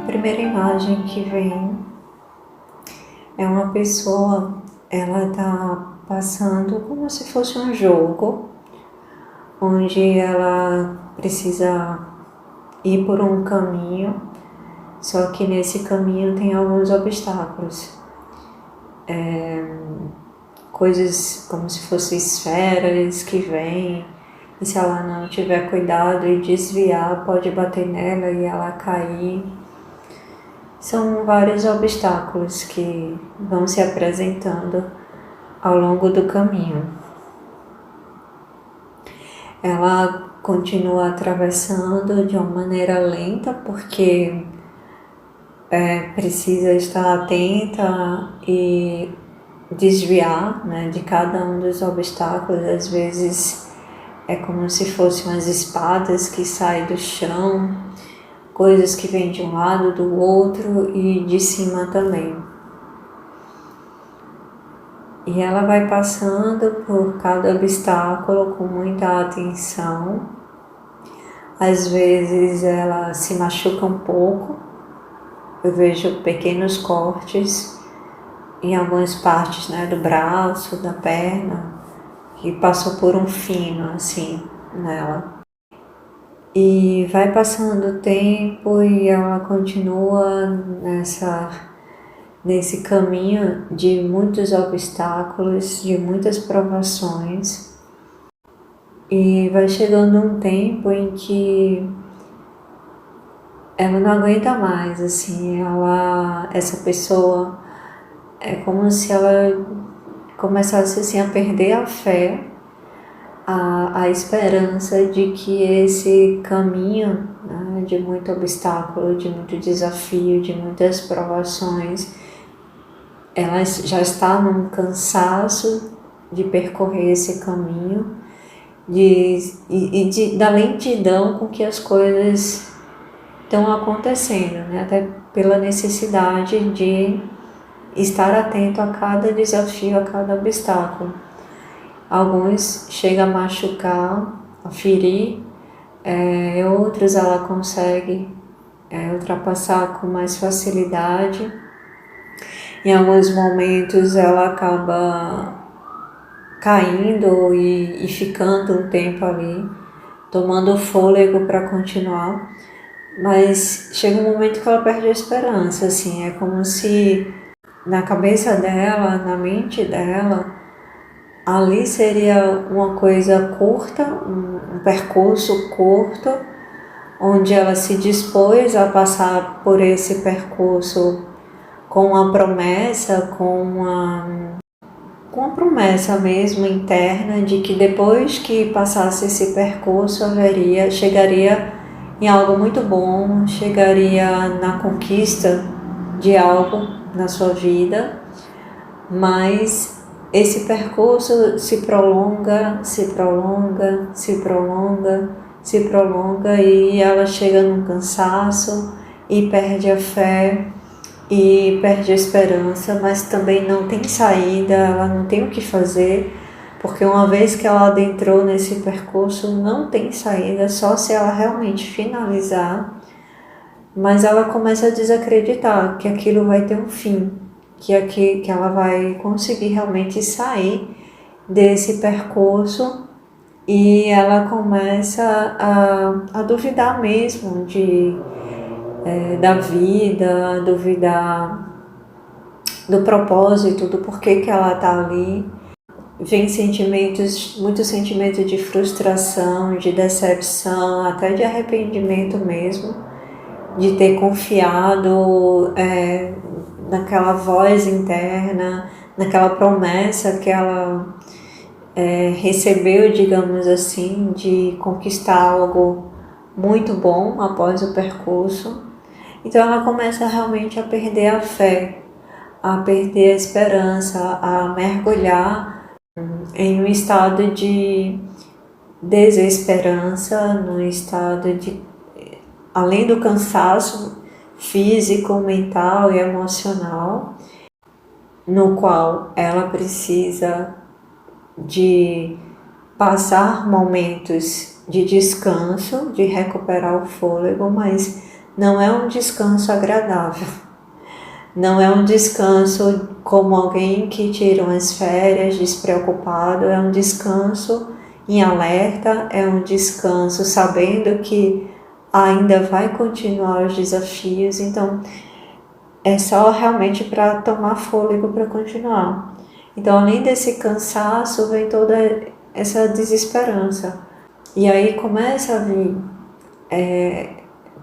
primeira imagem que vem é uma pessoa, ela tá passando como se fosse um jogo, onde ela precisa ir por um caminho, só que nesse caminho tem alguns obstáculos. Coisas como se fossem esferas que vêm, e se ela não tiver cuidado e desviar, pode bater nela e ela cair. São vários obstáculos que vão se apresentando ao longo do caminho. Ela continua atravessando de uma maneira lenta, porque precisa estar atenta e desviar, né, de cada um dos obstáculos. Às vezes é como se fossem umas espadas que saem do chão, coisas que vêm de um lado, do outro e de cima também. E ela vai passando por cada obstáculo com muita atenção. Às vezes ela se machuca um pouco. Eu vejo pequenos cortes em algumas partes, né, do braço, da perna, que passou por um fino assim nela. E vai passando o tempo e ela continua nesse caminho de muitos obstáculos, de muitas provações. E vai chegando um tempo em que ela não aguenta mais, assim, essa pessoa é como se ela começasse assim a perder a fé, a esperança de que esse caminho, né, de muito obstáculo, de muito desafio, de muitas provações, ela já está num cansaço de percorrer esse caminho da lentidão com que as coisas estão acontecendo, né? Até pela necessidade de estar atento a cada desafio, a cada obstáculo. Alguns chegam a machucar, a ferir, outros ela consegue ultrapassar com mais facilidade. Em alguns momentos ela acaba caindo e ficando um tempo ali, tomando fôlego para continuar, mas chega um momento que ela perde a esperança, assim, é como se na cabeça dela, na mente dela, ali seria uma coisa curta, um percurso curto, onde ela se dispôs a passar por esse percurso com uma promessa, com uma promessa mesmo interna de que depois que passasse esse percurso chegaria em algo muito bom, chegaria na conquista de algo na sua vida, mas esse percurso se prolonga, se prolonga, se prolonga, se prolonga e ela chega num cansaço e perde a fé e perde a esperança, mas também não tem saída, ela não tem o que fazer, porque uma vez que ela adentrou nesse percurso, não tem saída, só se ela realmente finalizar, mas ela começa a desacreditar que aquilo vai ter um fim, que ela vai conseguir realmente sair desse percurso, e ela começa a duvidar mesmo da vida, duvidar do propósito, do porquê que ela está ali. Vem muitos sentimentos de frustração, de decepção, até de arrependimento mesmo, de ter confiado naquela voz interna, naquela promessa que ela recebeu, digamos assim, de conquistar algo muito bom após o percurso. Então ela começa realmente a perder a fé, a perder a esperança, a mergulhar em um estado de desesperança, num estado de, além do cansaço físico, mental e emocional, no qual ela precisa de passar momentos de descanso, de recuperar o fôlego, mas não é um descanso agradável. Não é um descanso como alguém que tira umas férias despreocupado, é um descanso em alerta, é um descanso sabendo que ainda vai continuar os desafios, então é só realmente para tomar fôlego para continuar. Então, além desse cansaço, vem toda essa desesperança. E aí começa a vir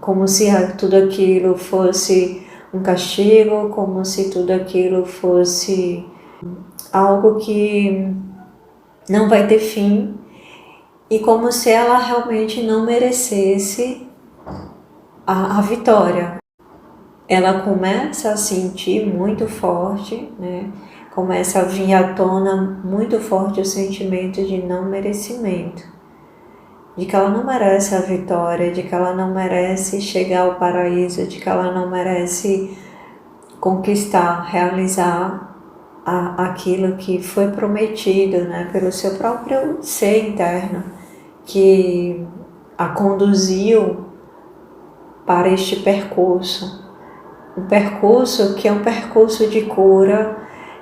como se tudo aquilo fosse um castigo, como se tudo aquilo fosse algo que não vai ter fim, e como se ela realmente não merecesse a vitória. Ela começa a sentir muito forte, né? Começa a vir à tona muito forte o sentimento de não merecimento, de que ela não merece a vitória, de que ela não merece chegar ao paraíso, de que ela não merece conquistar, realizar aquilo que foi prometido, né, pelo seu próprio ser interno, que a conduziu para este percurso. Um percurso que é um percurso de cura,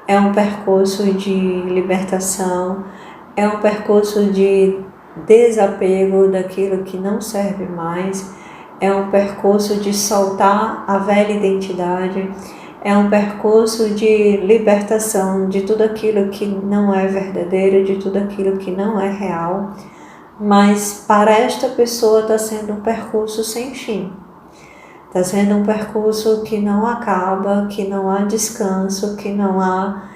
é um percurso de libertação, é um percurso de desapego daquilo que não serve mais, é um percurso de soltar a velha identidade, é um percurso de libertação de tudo aquilo que não é verdadeiro, de tudo aquilo que não é real, mas para esta pessoa está sendo um percurso sem fim. Está sendo um percurso que não acaba, que não há descanso, que não há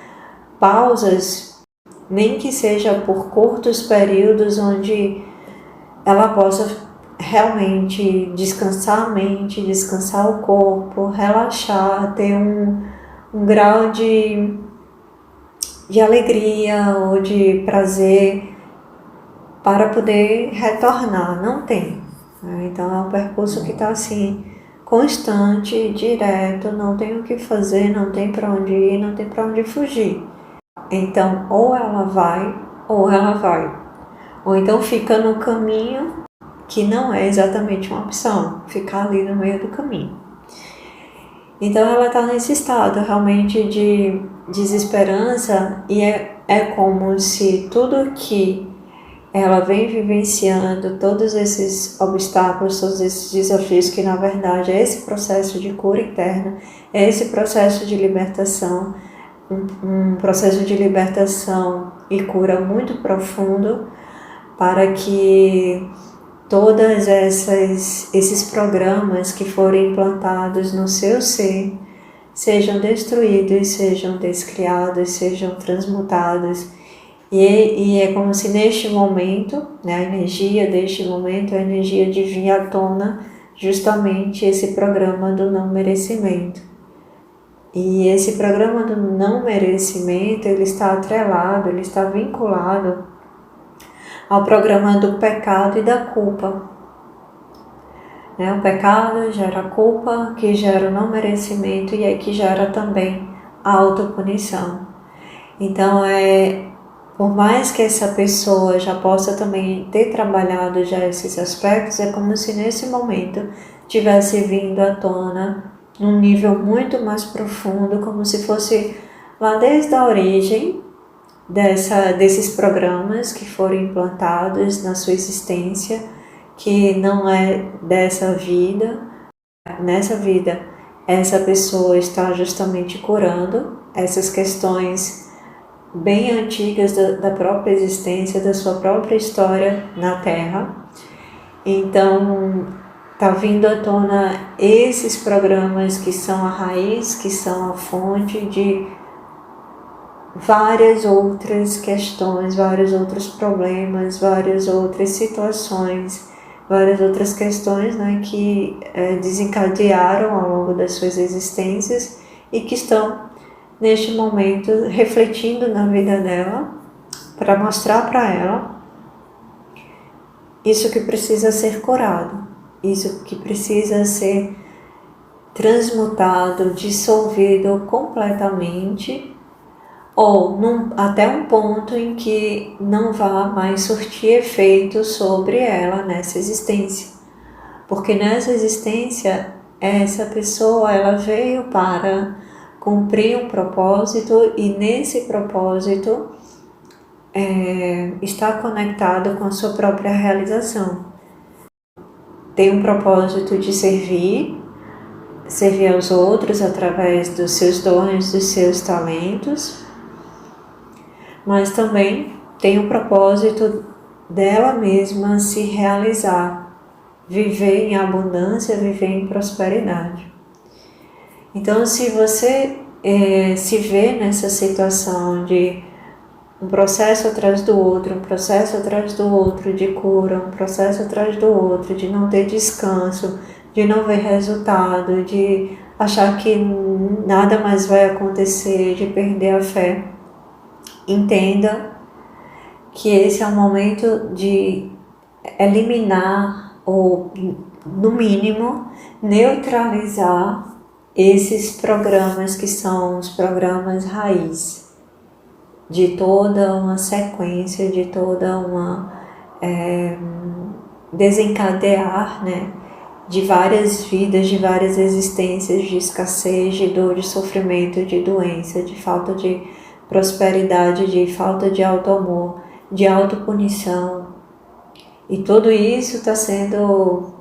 pausas, nem que seja por curtos períodos onde ela possa realmente descansar a mente, descansar o corpo, relaxar, ter um grau de alegria ou de prazer para poder retornar. Não tem. Então é um percurso que está assim, constante, direto, não tem o que fazer, não tem para onde ir, não tem para onde fugir. Então, ou ela vai, ou ela vai. Ou então fica no caminho, que não é exatamente uma opção, ficar ali no meio do caminho. Então ela está nesse estado realmente de desesperança, e é como se tudo que ela vem vivenciando, todos esses obstáculos, todos esses desafios, que na verdade é esse processo de cura interna, é esse processo de libertação, um processo de libertação e cura muito profundo, para que todas esses programas que foram implantados no seu ser sejam destruídos, sejam descriados, sejam transmutados. E é como se neste momento, né, a energia deste momento é a energia de vir à tona justamente esse programa do não merecimento. E esse programa do não merecimento, ele está atrelado, ele está vinculado ao programa do pecado e da culpa. O pecado gera culpa, que gera o não merecimento, e aí que gera também a autopunição. Então, por mais que essa pessoa já possa também ter trabalhado já esses aspectos, é como se nesse momento tivesse vindo à tona num nível muito mais profundo, como se fosse lá desde a origem desses programas que foram implantados na sua existência, que não é dessa vida. Nessa vida, essa pessoa está justamente curando essas questões bem antigas da própria existência, da sua própria história na Terra. Então, está vindo à tona esses programas que são a raiz, que são a fonte de várias outras questões, vários outros problemas, várias outras situações, várias outras questões, né, que desencadearam ao longo das suas existências e que estão neste momento refletindo na vida dela, para mostrar para ela isso que precisa ser curado, isso que precisa ser transmutado, dissolvido completamente, ou até um ponto em que não vá mais surtir efeito sobre ela nessa existência. Porque nessa existência essa pessoa ela veio para cumprir um propósito e nesse propósito está conectado com a sua própria realização. Tem um propósito de servir aos outros através dos seus dons, dos seus talentos, mas também tem o propósito dela mesma se realizar, viver em abundância, viver em prosperidade. Então, se você se vê nessa situação de um processo atrás do outro, um processo atrás do outro de cura, um processo atrás do outro de não ter descanso, de não ver resultado, de achar que nada mais vai acontecer, de perder a fé, entenda que esse é o momento de eliminar ou, no mínimo, neutralizar esses programas que são os programas raiz de toda uma sequência, de toda uma desencadear, né, de várias vidas, de várias existências de escassez, de dor, de sofrimento, de doença, de falta de prosperidade, de falta de auto-amor, de autopunição. E tudo isso está sendo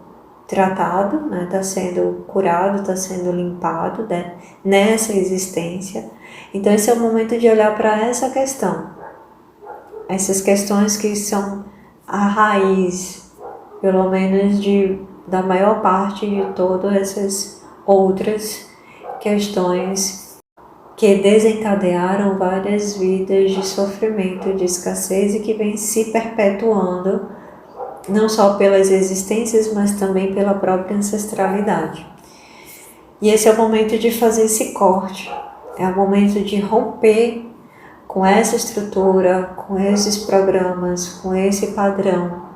tratado, né? Está sendo curado, está sendo limpado, né? Nessa existência. Então esse é o momento de olhar para essa questão. Essas questões que são a raiz, pelo menos da maior parte de todas essas outras questões que desencadearam várias vidas de sofrimento, de escassez e que vem se perpetuando, não só pelas existências, mas também pela própria ancestralidade. E esse é o momento de fazer esse corte, é o momento de romper com essa estrutura, com esses programas, com esse padrão,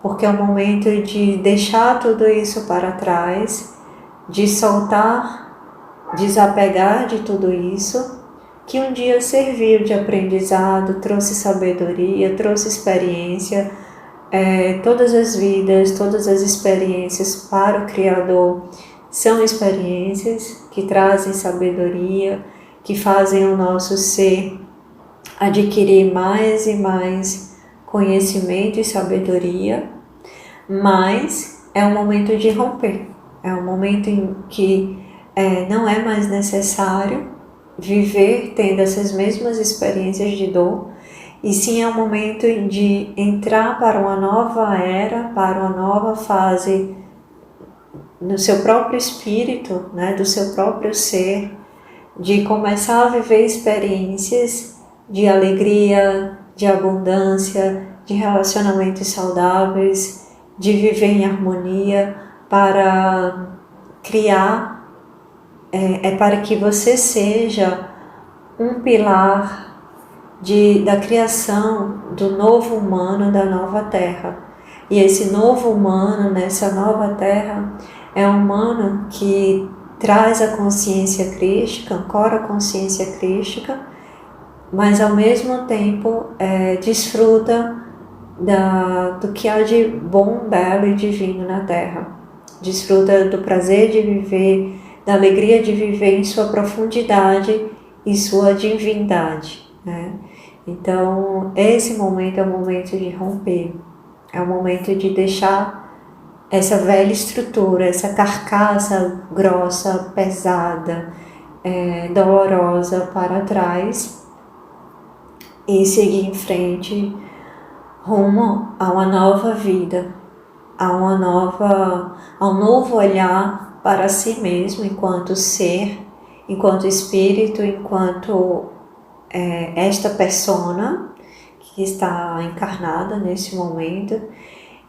porque é o momento de deixar tudo isso para trás, de soltar, desapegar de tudo isso, que um dia serviu de aprendizado, trouxe sabedoria, trouxe experiência. Todas as vidas, todas as experiências para o Criador são experiências que trazem sabedoria, que fazem o nosso ser adquirir mais e mais conhecimento e sabedoria, mas é um momento de romper, é um momento em que não é mais necessário viver tendo essas mesmas experiências de dor, e sim é um momento de entrar para uma nova era, para uma nova fase no seu próprio espírito, né, do seu próprio ser, de começar a viver experiências de alegria, de abundância, de relacionamentos saudáveis, de viver em harmonia, para criar, para que você seja um pilar da criação do novo humano, da nova terra. E esse novo humano, nessa nova terra, é um humano que traz a consciência crística, ancora a consciência crística, mas ao mesmo tempo desfruta do que há de bom, belo e divino na terra. Desfruta do prazer de viver, da alegria de viver em sua profundidade e sua divindade, né? Então, esse momento é o momento de romper, é o momento de deixar essa velha estrutura, essa carcaça grossa, pesada, dolorosa para trás e seguir em frente rumo a uma nova vida, a um novo olhar para si mesmo enquanto ser, enquanto espírito, enquanto esta persona que está encarnada nesse momento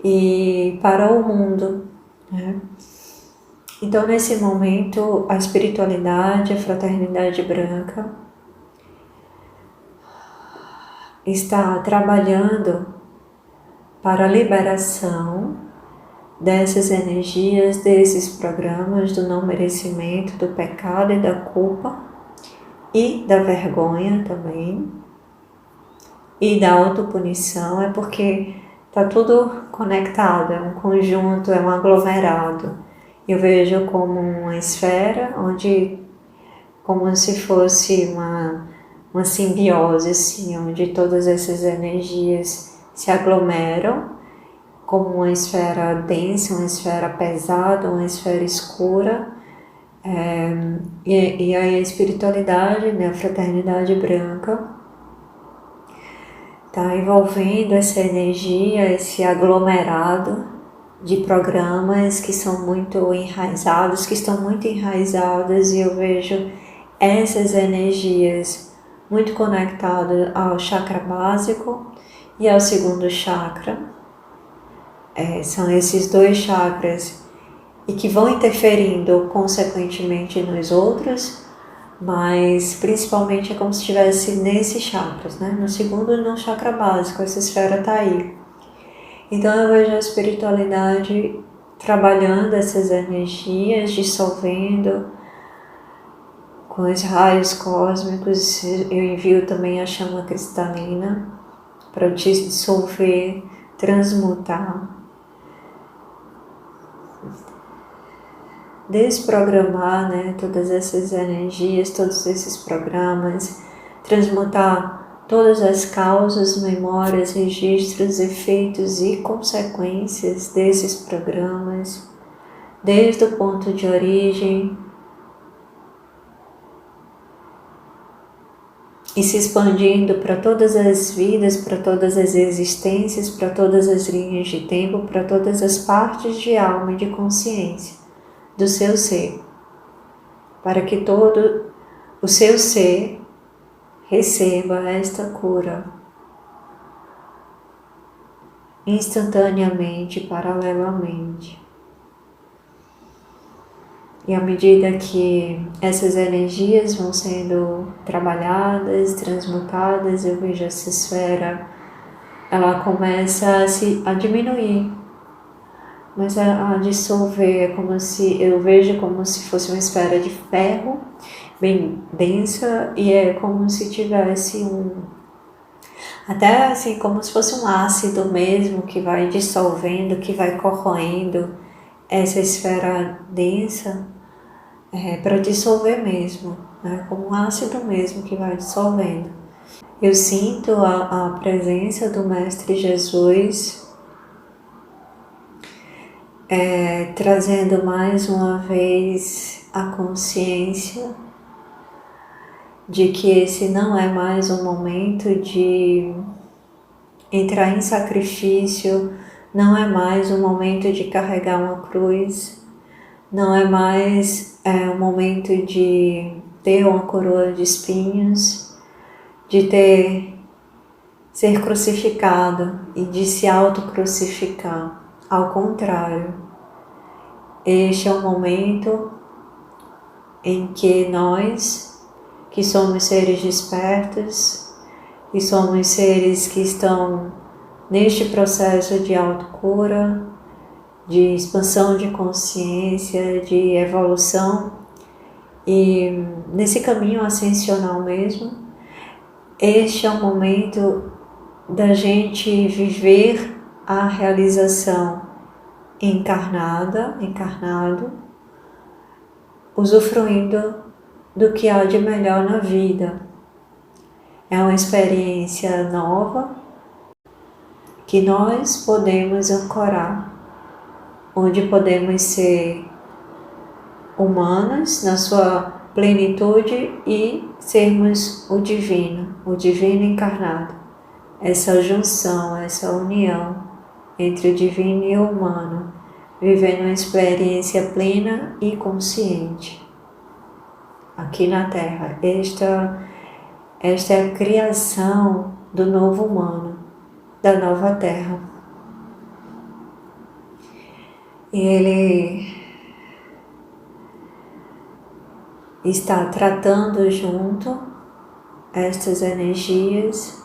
e para o mundo, né? Então, nesse momento, a espiritualidade, a fraternidade branca está trabalhando para a liberação dessas energias, desses programas do não merecimento, do pecado e da culpa e da vergonha também e da autopunição, porque está tudo conectado, é um conjunto, é um aglomerado. Eu vejo como uma esfera onde, como se fosse uma simbiose, assim, onde todas essas energias se aglomeram, como uma esfera densa, uma esfera pesada, uma esfera escura, e a espiritualidade, né, a fraternidade branca, está envolvendo essa energia, esse aglomerado de programas que são muito enraizados, que estão muito enraizados, e eu vejo essas energias muito conectadas ao chakra básico e ao segundo chakra. São esses dois chakras e que vão interferindo consequentemente nos outros, mas principalmente é como se estivesse nesses chakras, né? No segundo e no chakra básico, essa esfera está aí. Então eu vejo a espiritualidade trabalhando essas energias, dissolvendo com os raios cósmicos. Eu envio também a chama cristalina para dissolver, transmutar, desprogramar, né, todas essas energias, todos esses programas, transmutar todas as causas, memórias, registros, efeitos e consequências desses programas, desde o ponto de origem, e se expandindo para todas as vidas, para todas as existências, para todas as linhas de tempo, para todas as partes de alma e de consciência do seu ser, para que todo o seu ser receba esta cura instantaneamente, paralelamente. E à medida que essas energias vão sendo trabalhadas, transmutadas, eu vejo essa esfera, ela começa a diminuir, mas a dissolver, eu vejo como se fosse uma esfera de ferro, bem densa, e é como se tivesse até assim, como se fosse um ácido mesmo, que vai dissolvendo, que vai corroendo essa esfera densa, para dissolver mesmo, né? Como um ácido mesmo que vai dissolvendo. Eu sinto a presença do Mestre Jesus trazendo mais uma vez a consciência de que esse não é mais um momento de entrar em sacrifício, não é mais um momento de carregar uma cruz, não é mais um momento de ter uma coroa de espinhos, de ser crucificado e de se auto-crucificar. Ao contrário, este é o momento em que nós, que somos seres despertos, e somos seres que estão neste processo de autocura, de expansão de consciência, de evolução, e nesse caminho ascensional mesmo, este é o momento da gente viver a realização encarnado, usufruindo do que há de melhor na vida. É uma experiência nova que nós podemos ancorar, onde podemos ser humanos na sua plenitude e sermos o divino encarnado. Essa junção, essa união entre o divino e o humano, vivendo uma experiência plena e consciente aqui na Terra. Esta é a criação do novo humano, da nova Terra. E ele está tratando junto estas energias,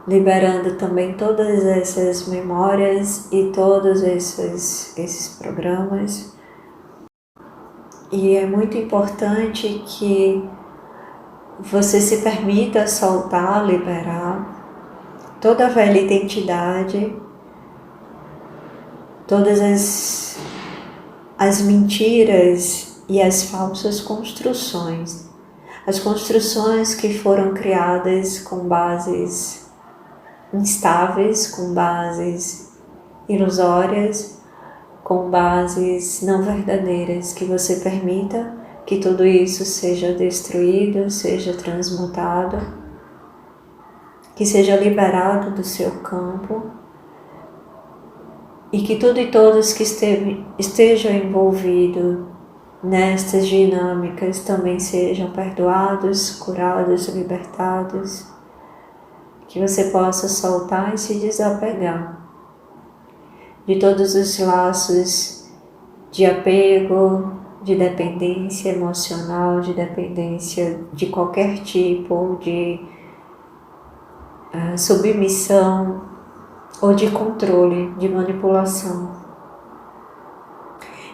liberando também todas essas memórias e todos esses programas. E é muito importante que você se permita soltar, liberar toda a velha identidade, todas as mentiras e as falsas construções. As construções que foram criadas com bases instáveis, com bases ilusórias, com bases não verdadeiras, que você permita que tudo isso seja destruído, seja transmutado, que seja liberado do seu campo e que tudo e todos que estejam envolvidos nestas dinâmicas também sejam perdoados, curados, libertados, que você possa soltar e se desapegar de todos os laços de apego, de dependência emocional, de dependência de qualquer tipo, de submissão ou de controle, de manipulação.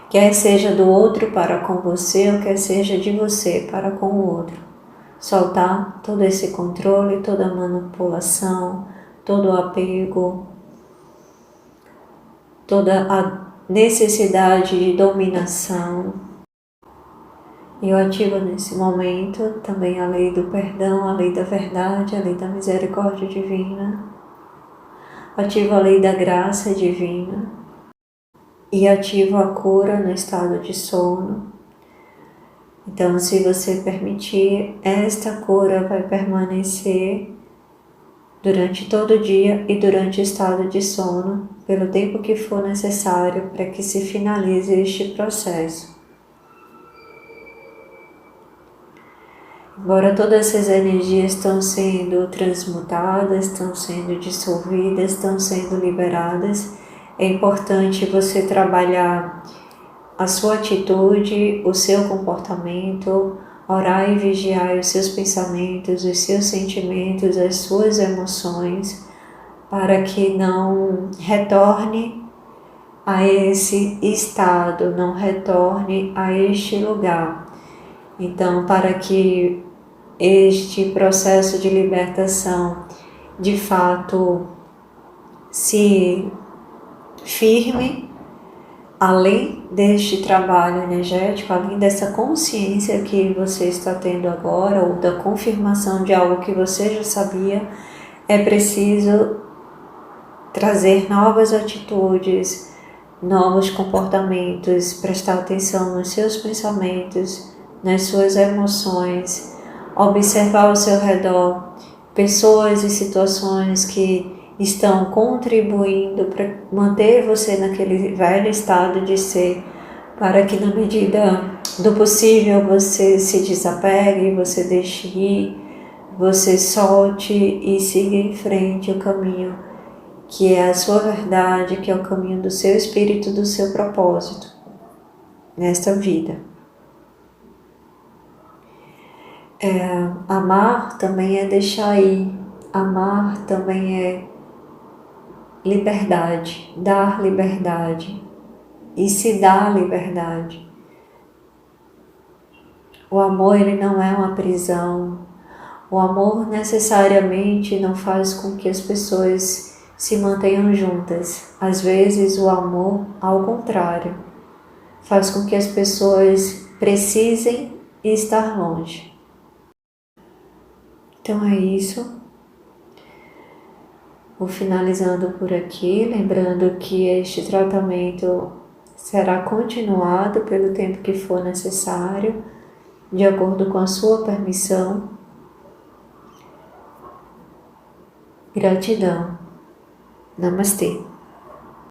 Quer seja do outro para com você ou quer seja de você para com o outro. Soltar todo esse controle, toda a manipulação, todo o apego, toda a necessidade de dominação. E eu ativo nesse momento também a lei do perdão, a lei da verdade, a lei da misericórdia divina. Ativo a lei da graça divina e ativo a cura no estado de sono. Então, se você permitir, esta cura vai permanecer durante todo o dia e durante o estado de sono, pelo tempo que for necessário para que se finalize este processo. Embora todas essas energias estão sendo transmutadas, estão sendo dissolvidas, estão sendo liberadas, é importante você trabalhar a sua atitude, o seu comportamento, orar e vigiar os seus pensamentos, os seus sentimentos, as suas emoções, para que não retorne a esse estado, não retorne a este lugar. Então, para que este processo de libertação de fato se firme, além deste trabalho energético, além dessa consciência que você está tendo agora, ou da confirmação de algo que você já sabia, é preciso trazer novas atitudes, novos comportamentos, prestar atenção nos seus pensamentos, nas suas emoções, observar ao seu redor pessoas e situações que estão contribuindo para manter você naquele velho estado de ser, para que na medida do possível você se desapegue, você deixe ir, você solte e siga em frente o caminho que é a sua verdade, que é o caminho do seu espírito, do seu propósito nesta vida. Amar também é deixar ir, amar também é liberdade, dar liberdade e se dar liberdade. O amor, ele não é uma prisão. O amor necessariamente não faz com que as pessoas se mantenham juntas. Às vezes o amor, ao contrário, faz com que as pessoas precisem estar longe. Então é isso. Vou finalizando por aqui, lembrando que este tratamento será continuado pelo tempo que for necessário, de acordo com a sua permissão. Gratidão. Namastê.